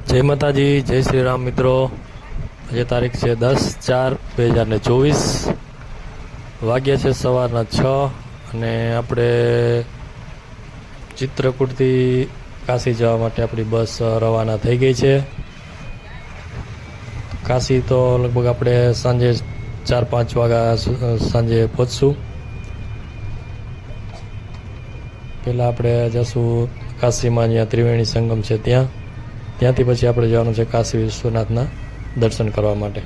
જય માતાજી, જય શ્રી રામ મિત્રો। આજે તારીખ છે 10/4/2024, વાગ્યા છે સવારના 6 અને આપણે ચિત્રકૂટથી કાશી જવા માટે આપણી બસ રવાના થઈ ગઈ છે। કાશી તો લગભગ આપણે સાંજે 4-5 વાગ્યા સાંજે પહોંચશું। પહેલાં આપણે જશું કાશીમાં, જ્યાં ત્રિવેણી સંગમ છે ત્યાંથી પછી આપણે જવાનું છે કાશી વિશ્વનાથના દર્શન કરવા માટે।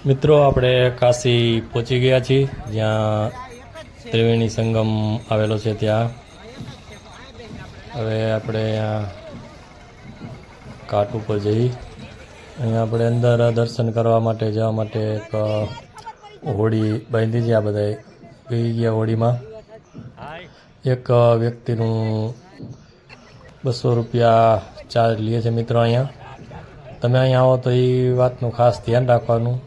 મિત્રો, આપણે કાશી પહોંચી ગયા છીએ, જ્યાં ત્રિવેણી સંગમ આવેલો છે ત્યાં। હવે આપણે અહીંયા ઘાટ ઉપર જઈ, અહીંયા આપણે અંદર દર્શન કરવા માટે જવા માટે એક હોડી બાંધી છે। આ બધા ગઈ ગયા હોડીમાં। એક વ્યક્તિનું 200 રૂપિયા ચાર્જ લે છે મિત્રો અહીંયા। તમે અહીંયા આવો તો એ વાતનું ખાસ ધ્યાન રાખવાનું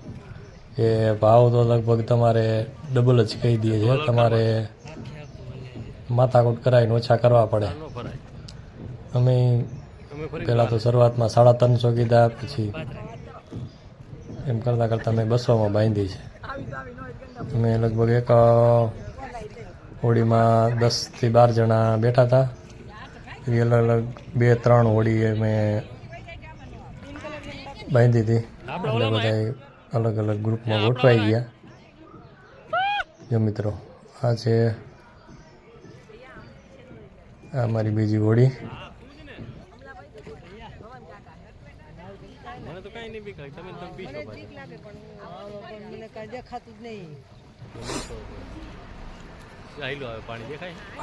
કે ભાવ તો લગભગ તમારે ડબલ જ કહી દે છે, તમારે માથાકૂટ કરાવીને ઓછા કરવા પડે। અમે પહેલાં તો શરૂઆતમાં 350 કીધા, પછી એમ કરતાં કરતાં મેં 200માં બાંધી છે। અમે લગભગ એક હોડીમાં 10થી 12 જણા બેઠા હતા। એવી અલગ અલગ 2-3 હોડી અમે બાંધી હતી, એટલે બધા અલગ અલગ ગ્રુપમાં ગોઠવાઈ ગયા। જો મિત્રો, આ છે મારી બીજી હોડી।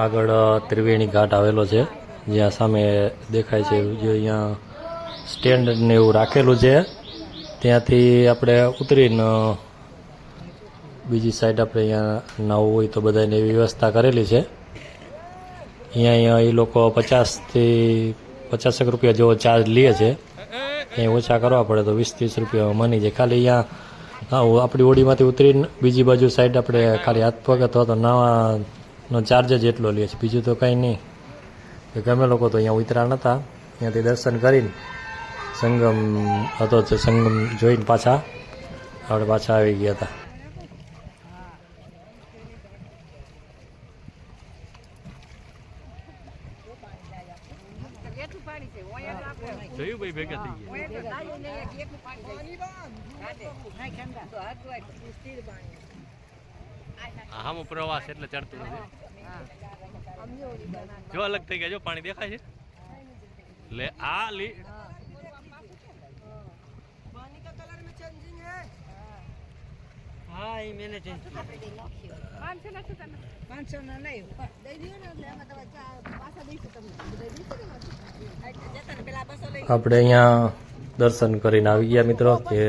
આગળ ત્રિવેણી ઘાટ આવેલો છે, જ્યાં સામે દેખાય છે, જે અહીંયા સ્ટેન્ડ ને એવું રાખેલું છે। ત્યાંથી આપણે ઉતરીને બીજી સાઈડ આપણે અહીંયા નાવું હોય તો બધાને એવી વ્યવસ્થા કરેલી છે। અહીંયા એ લોકો 50 રૂપિયા જેવો ચાર્જ લે છે। અહીંયા ઓછા કરવા પડે તો 20-30 રૂપિયા માની જાય। ખાલી અહીંયા આપણી હોડીમાંથી ઉતરીને બીજી બાજુ સાઈડ આપણે ખાલી હાથ પગ અથવા તો નાવાનો ચાર્જ જ એટલો લે છે, બીજું તો કંઈ નહીં। કે અમે લોકો તો અહીંયા ઉતરા નહોતા, ત્યાંથી દર્શન કરીને સંગમ હતો તે સંગમ જોઈને પાછા આપણે પાછા આવી ગયા હતા. જોયું ભાઈ ભેગા થઈ ગયા. આમ પ્રવાસ એટલે ચડતું નથી. જો અલગ થઈ ગયા, જો પાણી દેખાય છે. લે આ લી हाँ ये मैंने चेंज किया 500 ना नहीं આપણે અહીંયા દર્શન કરીને આવી ગયા મિત્રો. કે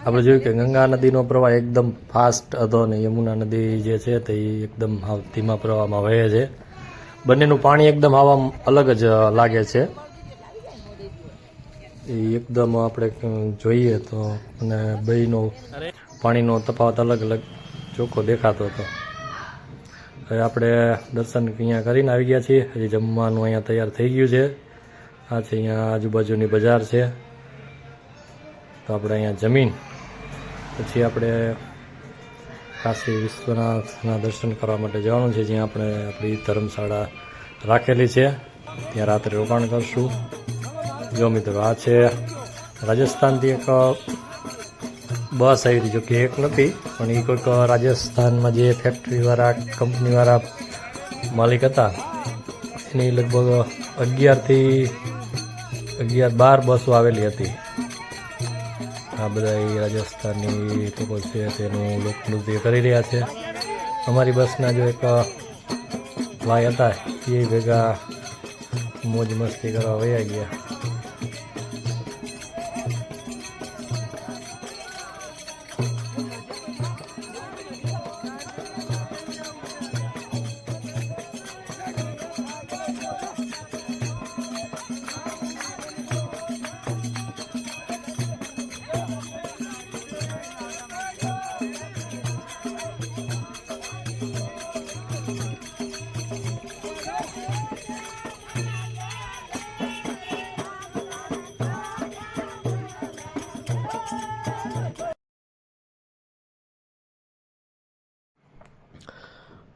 આપણે જોયું કે ગંગા નદીનો પ્રવાહ એકદમ ફાસ્ટ હતો ને યમુના નદી જે છે તે એકદમ ધીમા પ્રવાહમાં વહે છે. બંનેનું પાણી એકદમ આવા અલગ જ લાગે છે. એ એકદમ આપણે જોઈએ તો અને બેયનો પાણીનો તફાવત અલગ અલગ ચોખ્ખો દેખાતો હતો. હવે આપણે દર્શન અહીંયા કરીને આવી ગયા છીએ. હજી જમવાનું અહીંયા તૈયાર થઈ ગયું છે. આ છે અહીંયા આજુબાજુની બજાર છે. તો આપણે અહીંયા જમીન પછી આપણે કાશી વિશ્વનાથના દર્શન કરવા માટે જવાનું છે, જ્યાં આપણે આપણી ધર્મશાળા રાખેલી છે. ત્યાં રાત્રે રોકાણ કરશું. જો મિત્રો, આ છે રાજસ્થાનથી એક બસ આવી હતી, જો કે એક નથી પણ એ કોઈક રાજસ્થાનમાં જે ફેક્ટરીવાળા કંપનીવાળા માલિક હતા એની લગભગ 11-12 બસો આવેલી હતી. આ બધા રાજસ્થાનની લોકો છે તેનું લોકનૃત્ય કરી રહ્યા છે. અમારી બસના જો એક ભાઈ હતા એ ભેગા મોજ મસ્તી કરવા વયા ગયા.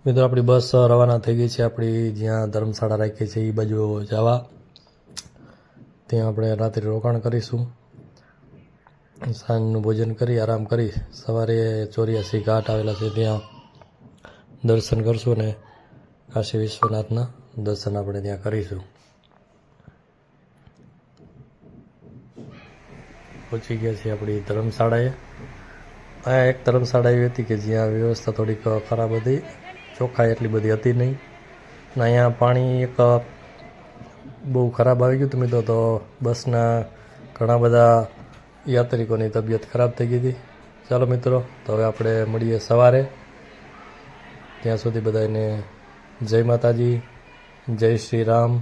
મિત્રો, આપણી બસ રવાના થઈ ગઈ છે. આપણી જ્યાં ધર્મશાળા રાખી છે એ બાજુ જવા. ત્યાં આપણે રાત્રે રોકાણ કરીશું. સાંજનું ભોજન કરી આરામ કરી સવારે 84 ઘાટ આવેલા છે ત્યાં દર્શન કરશું ને કાશી વિશ્વનાથના દર્શન આપણે ત્યાં કરીશું. પહોંચી ગયા છીએ આપણી ધર્મશાળાએ. આ એક ધર્મશાળા એવી હતી કે જ્યાં વ્યવસ્થા થોડીક ખરાબ હતી, ચોખ્ખાઈ એટલી બધી હતી નહીં. અને અહીંયા પાણી એક બહુ ખરાબ આવી ગયું હતું મિત્રો. તો બસના ઘણા બધા યાત્રિકોની તબિયત ખરાબ થઈ ગઈ હતી. ચાલો મિત્રો, તો હવે આપણે મળીએ સવારે. ત્યાં સુધી બધાને જય માતાજી, જય શ્રી રામ.